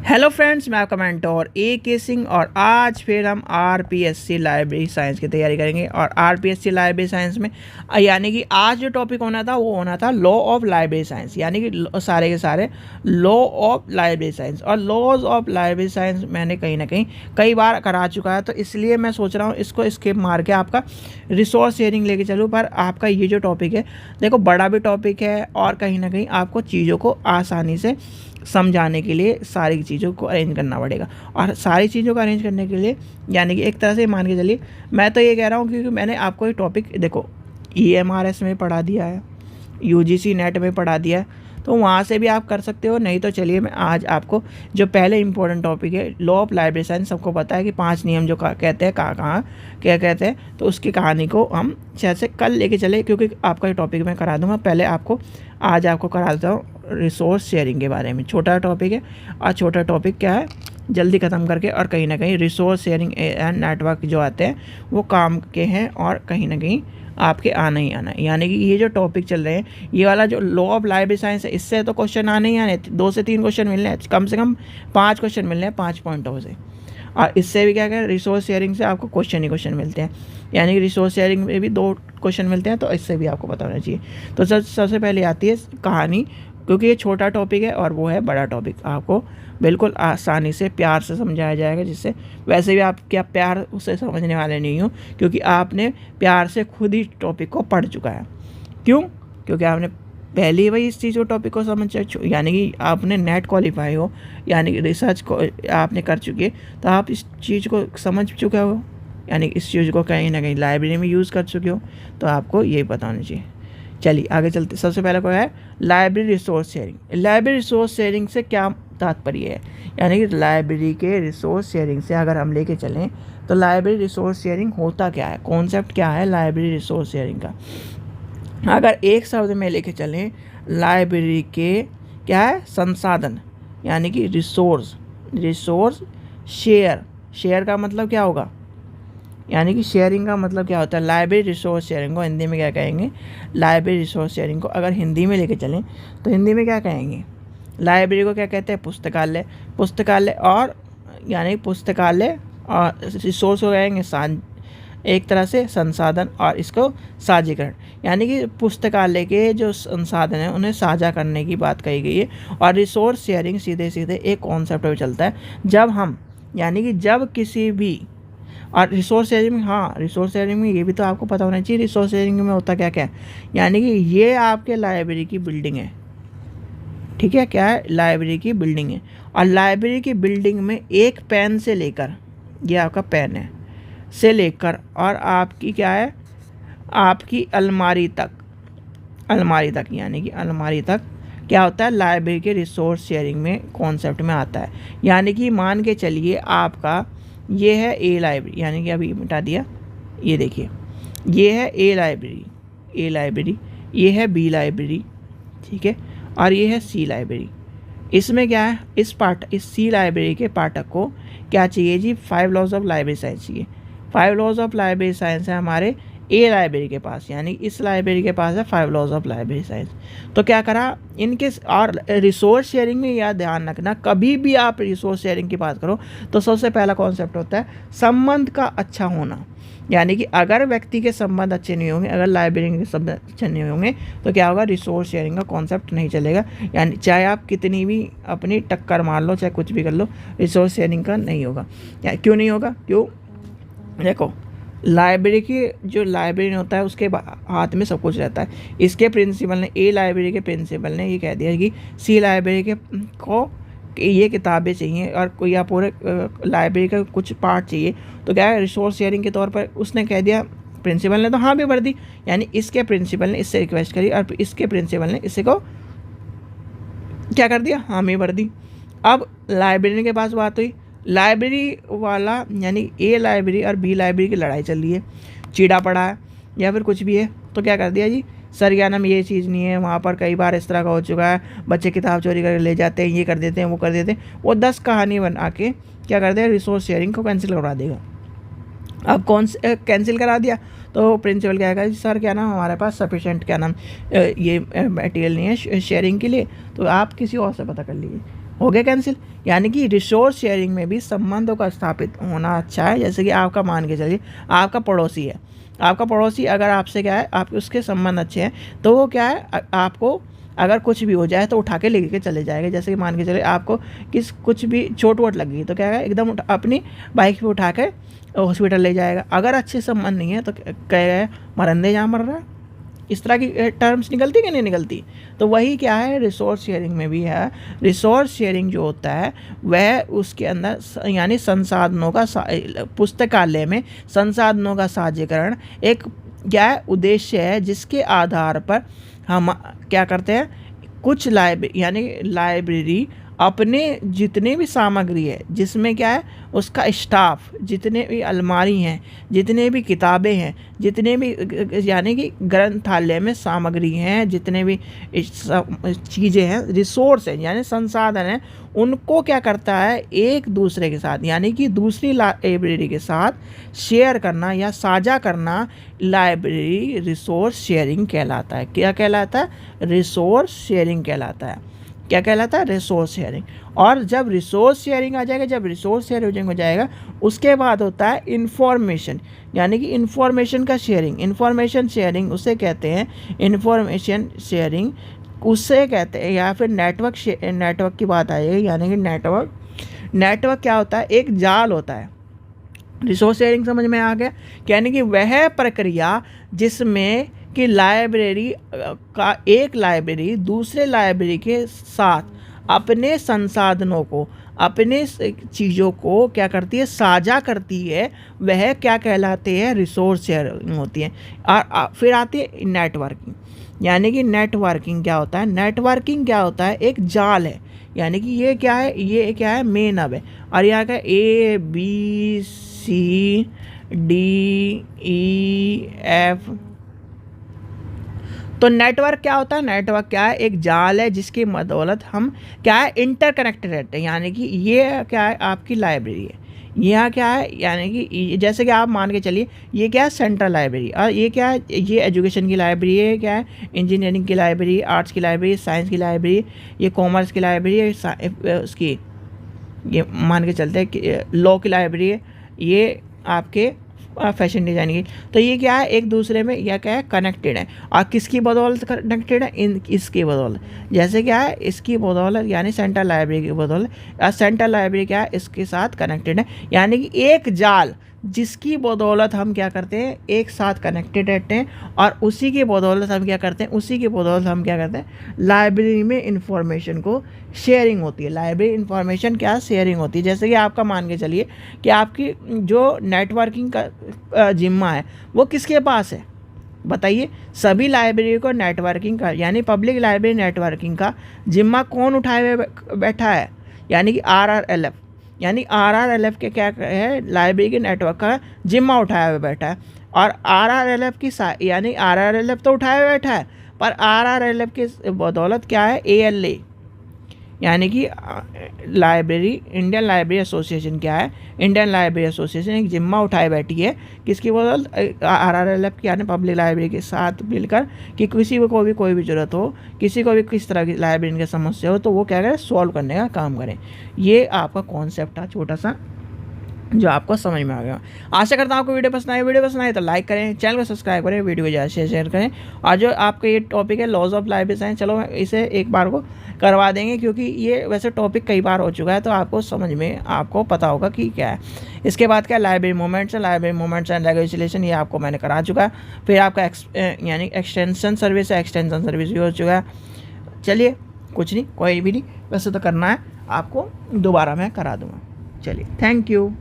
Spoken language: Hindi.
हेलो फ्रेंड्स, मैं आपका मेंटोर ए सिंह और आज फिर हम आरपीएससी लाइब्रेरी साइंस की तैयारी करेंगे। और आरपीएससी लाइब्रेरी साइंस में यानी कि आज जो टॉपिक होना था वो होना था लॉ ऑफ लाइब्रेरी साइंस, यानी कि सारे के सारे लॉ ऑफ लाइब्रेरी साइंस। और लॉज ऑफ लाइब्रेरी साइंस मैंने कहीं ना कहीं कई बार करा चुका है, तो इसलिए मैं सोच रहा हूँ इसको स्किप मार के आपका रिसोर्स शेयरिंग लेके चलूँ। पर आपका ये जो टॉपिक है देखो बड़ा भी टॉपिक है और कहीं ना कहीं आपको चीज़ों को आसानी से समझाने के लिए सारी चीज़ों को अरेंज करना पड़ेगा। और सारी चीज़ों को अरेंज करने के लिए यानी कि एक तरह से मान के चलिए, मैं तो ये कह रहा हूँ क्योंकि मैंने आपको ये टॉपिक देखो EMRS में पढ़ा दिया है, UGC नेट में पढ़ा दिया है, तो वहाँ से भी आप कर सकते हो। नहीं तो चलिए मैं आज आपको जो पहले इंपॉर्टेंट टॉपिक है लॉ ऑफ लाइब्रेरी साइंस, सबको पता है कि 5 नियम जो कहते हैं कहाँ क्या कहते हैं, तो उसकी कहानी को हम शायद से कल लेके चले, क्योंकि आपका ये टॉपिक मैं करा दूँगा। पहले आज आपको करा देता हूँ रिसोर्स शेयरिंग के बारे में। छोटा टॉपिक है और छोटा टॉपिक क्या है जल्दी ख़त्म करके, और कहीं ना कहीं रिसोर्स शेयरिंग एंड नेटवर्क जो आते हैं वो काम के हैं और कहीं ना कहीं आपके आना ही आना है। यानी कि ये जो टॉपिक चल रहे हैं, ये वाला जो लॉ ऑफ लाइब्रेरी साइंस है, इससे तो क्वेश्चन आने ही आने, 2 से 3 क्वेश्चन मिलने हैं, कम से कम 5 क्वेश्चन मिलने हैं 5 पॉइंटों से। और इससे भी क्या क्या रिसोर्स शेयरिंग से आपको क्वेश्चन ही क्वेश्चन मिलते हैं, यानी कि रिसोर्स शेयरिंग में भी 2 क्वेश्चन मिलते हैं, तो इससे भी आपको पता होना चाहिए। तो सबसे पहले आती है कहानी, क्योंकि ये छोटा टॉपिक है और वो है बड़ा टॉपिक, आपको बिल्कुल आसानी से प्यार से समझाया जाएगा, जिससे वैसे भी आप क्या प्यार उससे समझने वाले नहीं हो, क्योंकि आपने प्यार से खुद ही टॉपिक को पढ़ चुका है। क्यों? क्योंकि आपने पहले ही वही इस चीज़ को टॉपिक को समझ, यानी कि आपने नेट क्वालिफाई हो, यानी कि रिसर्च को आपने कर चुके, तो आप इस चीज़ को समझ चुके हो, यानी इस चीज़ को कहीं ना कहीं लाइब्रेरी में यूज़ कर चुके हो, तो आपको यही पता होना चाहिए। चलिए आगे चलते। सबसे पहले क्या है library resource sharing. Library resource sharing से क्या तात्पर्य है, यानी कि लाइब्रेरी के रिसोर्स शेयरिंग से अगर हम लेके चलें तो लाइब्रेरी रिसोर्स शेयरिंग होता क्या है, कॉन्सेप्ट क्या है लाइब्रेरी रिसोर्स शेयरिंग का। अगर एक शब्द में लेके चलें, लाइब्रेरी के क्या है संसाधन, यानी कि रिसोर्स शेयर का मतलब क्या होगा, यानी कि शेयरिंग का मतलब क्या होता है। लाइब्रेरी रिसोर्स शेयरिंग को हिंदी में क्या कहेंगे, लाइब्रेरी रिसोर्स शेयरिंग को अगर हिंदी में लेके चलें तो हिंदी में क्या कहेंगे, लाइब्रेरी को क्या कहते हैं पुस्तकालय और यानी पुस्तकालय और रिसोर्स को कहेंगे एक तरह से संसाधन, और इसको साझीकरण, यानी कि पुस्तकालय के जो संसाधन हैं उन्हें साझा करने की बात कही गई है। और रिसोर्स शेयरिंग सीधे एक कॉन्सेप्ट पे चलता है, जब हम यानी कि जब किसी भी, और रिसोर्स शेयरिंग में, हाँ रिसोर्स शेयरिंग में ये भी तो आपको पता होना चाहिए रिसोर्स शेयरिंग में होता क्या क्या है, यानी कि ये आपके लाइब्रेरी की बिल्डिंग है, ठीक है, क्या है लाइब्रेरी की बिल्डिंग है। और लाइब्रेरी की बिल्डिंग में एक पेन से लेकर, ये आपका पेन है, से लेकर और आपकी क्या है आपकी अलमारी तक यानी कि अलमारी तक क्या होता है लाइब्रेरी के रिसोर्स शेयरिंग में कॉन्सेप्ट में आता है। यानी कि मान के चलिए आपका ये है ए लाइब्रेरी, यानी कि अभी मिटा दिया, ये देखिए ये है ए लाइब्रेरी, ये है बी लाइब्रेरी, ठीक है, और ये है सी लाइब्रेरी। इसमें क्या है इस सी लाइब्रेरी के पाठक को क्या चाहिए जी, 5 लॉज ऑफ लाइब्रेरी साइंस चाहिए। 5 लॉज ऑफ लाइब्रेरी साइंस है हमारे ए लाइब्रेरी के पास, यानी इस लाइब्रेरी के पास है 5 लॉज ऑफ लाइब्रेरी साइंस। तो क्या करा इनके, और रिसोर्स शेयरिंग में यह ध्यान रखना, कभी भी आप रिसोर्स शेयरिंग की बात करो तो सबसे पहला कॉन्सेप्ट होता है संबंध का अच्छा होना। यानी कि अगर व्यक्ति के संबंध अच्छे नहीं होंगे, अगर लाइब्रेरी के संबंध अच्छे नहीं होंगे, तो क्या होगा रिसोर्स शेयरिंग का कॉन्सेप्ट नहीं चलेगा। यानी चाहे आप कितनी भी अपनी टक्कर मार लो, चाहे कुछ भी कर लो, रिसोर्स शेयरिंग का नहीं होगा। क्यों नहीं होगा, क्यों, देखो लाइब्रेरी की जो लाइब्रेरी होता है उसके हाथ में सब कुछ रहता है। इसके प्रिंसिपल ने, ए लाइब्रेरी के प्रिंसिपल ने ये कह दिया कि सी लाइब्रेरी को ये किताबें चाहिए और कोई या पूरे लाइब्रेरी का कुछ पार्ट चाहिए, तो क्या है रिसोर्स शेयरिंग के तौर पर उसने कह दिया, प्रिंसिपल ने तो हाँ भी भर दी, यानी इसके प्रिंसिपल ने इससे रिक्वेस्ट करी और इसके प्रिंसिपल ने इसी को क्या कर दिया, हाँ भी भर दी। अब लाइब्रेरी के पास बात हुई, लाइब्रेरी वाला यानी ए लाइब्रेरी और बी लाइब्रेरी की लड़ाई चल रही है, चीड़ा पड़ा है या फिर कुछ भी है, तो क्या कर दिया जी सर क्या नाम ये चीज़ नहीं है, वहाँ पर कई बार इस तरह का हो चुका है, बच्चे किताब चोरी कर ले जाते हैं, ये कर देते हैं, वो कर देते हैं, वो 10 कहानी बना के क्या कर देगा रिसोर्स शेयरिंग को कैंसिल करवा देगा। अब कौन से कैंसिल करा दिया तो प्रिंसिपल क्या कहेगा सर क्या नाम हमारे पास सफिशेंट क्या नाम ये मटेरियल नहीं है शेयरिंग के लिए, तो आप किसी और से पता कर लीजिए। हो गया कैंसिल। यानी कि रिसोर्स शेयरिंग में भी संबंधों का स्थापित होना अच्छा है। जैसे कि आपका मान के चलिए आपका पड़ोसी है, आपका पड़ोसी अगर आपसे क्या है, आप उसके संबंध अच्छे हैं तो वो क्या है आपको अगर कुछ भी हो जाए तो उठा के लेके चले जाएगा। जैसे कि मान के चले आपको कुछ भी चोट वोट लग गई तो क्या है एकदम अपनी बाइक पे उठा के हॉस्पिटल ले जाएगा। अगर अच्छे संबंध नहीं है तो कहेगा मरंदे जहाँ मर रहा है। इस तरह की टर्म्स निकलती कि नहीं निकलती। तो वही क्या है रिसोर्स शेयरिंग में भी है। रिसोर्स शेयरिंग जो होता है वह उसके अंदर यानी संसाधनों का पुस्तकालय में संसाधनों का साझीकरण एक क्या है उद्देश्य है, जिसके आधार पर हम क्या करते हैं कुछ लाइब्रेरी अपने जितने भी सामग्री है जिसमें क्या है उसका स्टाफ, जितने भी अलमारी हैं, जितने भी किताबें हैं, जितने भी यानी कि ग्रंथालय में सामग्री हैं, जितने भी चीज़ें हैं, रिसोर्स हैं यानी संसाधन हैं, उनको क्या करता है एक दूसरे के साथ यानी कि दूसरी लाइब्रेरी के साथ शेयर करना या साझा करना लाइब्रेरी रिसोर्स शेयरिंग कहलाता है। क्या कहलाता है? रिसोर्स शेयरिंग कहलाता है। क्या कहलाता है? Resource sharing. और जब रिसोर्स शेयरिंग आ जाएगा, जब रिसोर्स शेयरिंग हो जाएगा उसके बाद होता है इंफॉर्मेशन, यानी कि इंफॉर्मेशन का शेयरिंग। इंफॉर्मेशन शेयरिंग उसे कहते हैं, इंफॉर्मेशन शेयरिंग उसे कहते हैं, या फिर नेटवर्क की बात आएगी। यानी कि नेटवर्क क्या होता है? एक जाल होता है। रिसोर्स शेयरिंग समझ में आ गया? यानी कि वह प्रक्रिया जिसमें कि लाइब्रेरी का एक लाइब्रेरी दूसरे लाइब्रेरी के साथ अपने संसाधनों को, अपने चीज़ों को क्या करती है? साझा करती है। वह क्या कहलाते हैं? रिसोर्स शेयरिंग होती है। और फिर आती है नेटवर्किंग। यानी कि नेटवर्किंग क्या होता है? नेटवर्किंग क्या होता है? एक जाल है। यानी कि ये क्या है? ये क्या है? मेन हब है। और यहाँ का ABCDEF। तो नेटवर्क क्या होता है? नेटवर्क क्या है? एक जाल है जिसकी बदौलत हम क्या है इंटरकनेक्टेड रहते हैं। यानी कि ये क्या है? आपकी लाइब्रेरी है। यहाँ क्या है? यानी कि जैसे कि आप मान के चलिए ये क्या है? Central library. और ये क्या है? ये एजुकेशन की लाइब्रेरी है। क्या है? इंजीनियरिंग की लाइब्रेरी, आर्ट्स की लाइब्रेरी, साइंस की लाइब्रेरी, ये कॉमर्स की लाइब्रेरी है, उसकी ये मान के चलते हैं कि लॉ की लाइब्रेरी है, ये आपके फैशन डिज़ाइन की। तो ये क्या है? एक दूसरे में यह क्या है? कनेक्टेड है। और किसकी बदौलत कनेक्टेड है? इसकी बदौलत। जैसे क्या है? इसकी बदौलत यानी सेंट्रल लाइब्रेरी की बदौलत। सेंट्रल लाइब्रेरी क्या है? इसके साथ कनेक्टेड है। यानी कि एक जाल जिसकी बदौलत हम क्या करते हैं? एक साथ कनेक्टेड रहते हैं। और उसी की बदौलत हम क्या करते हैं? लाइब्रेरी में इंफॉर्मेशन को शेयरिंग होती है। लाइब्रेरी इंफॉर्मेशन क्या शेयरिंग होती है। जैसे कि आपका मान के चलिए कि आपकी जो नेटवर्किंग का जिम्मा है वो किसके पास है? बताइए। सभी लाइब्रेरी को नेटवर्किंग का यानी पब्लिक लाइब्रेरी नेटवर्किंग का जिम्मा कौन उठाए हुए बैठा है? यानी कि RRLF। यानी RRLF के क्या है? लाइब्रेरी के नेटवर्क का जिम्मा उठाया हुआ बैठा है। और RRLF की यानी RRLF तो उठाया हुआ बैठा है, पर RRLF के बदौलत क्या है? ALA यानी कि इंडियन लाइब्रेरी एसोसिएशन क्या है? इंडियन लाइब्रेरी एसोसिएशन एक जिम्मा उठाए बैठी है। किसकी बदौलत? RRLF की यानी पब्लिक लाइब्रेरी के साथ मिलकर कि किसी को भी कोई भी ज़रूरत हो, किसी को भी किस तरह की लाइब्रेरी की समस्या हो तो वो क्या करें? सॉल्व करने का काम करें। ये आपका कॉन्सेप्ट था छोटा सा जो आपको समझ में आ गया। आशा करता हूँ आपको वीडियो पसंद आए तो लाइक करें, चैनल को सब्सक्राइब करें, वीडियो को ज़्यादा शेयर करें। और जो आपका ये टॉपिक है लॉज ऑफ लाइब्रेरी साइंस, चलो इसे एक बार को करवा देंगे क्योंकि ये वैसे टॉपिक कई बार हो चुका है तो आपको समझ में आपको पता होगा कि क्या है। इसके बाद क्या लाइब्रेरी मूवमेंट्स एंड रेगुलेशन, ये आपको मैंने करा चुका है। फिर आपका यानी एक्सटेंशन सर्विस भी हो चुका है। चलिए कुछ नहीं, कोई भी नहीं, वैसे तो करना है आपको, दोबारा मैं करा दूँगा। चलिए, थैंक यू।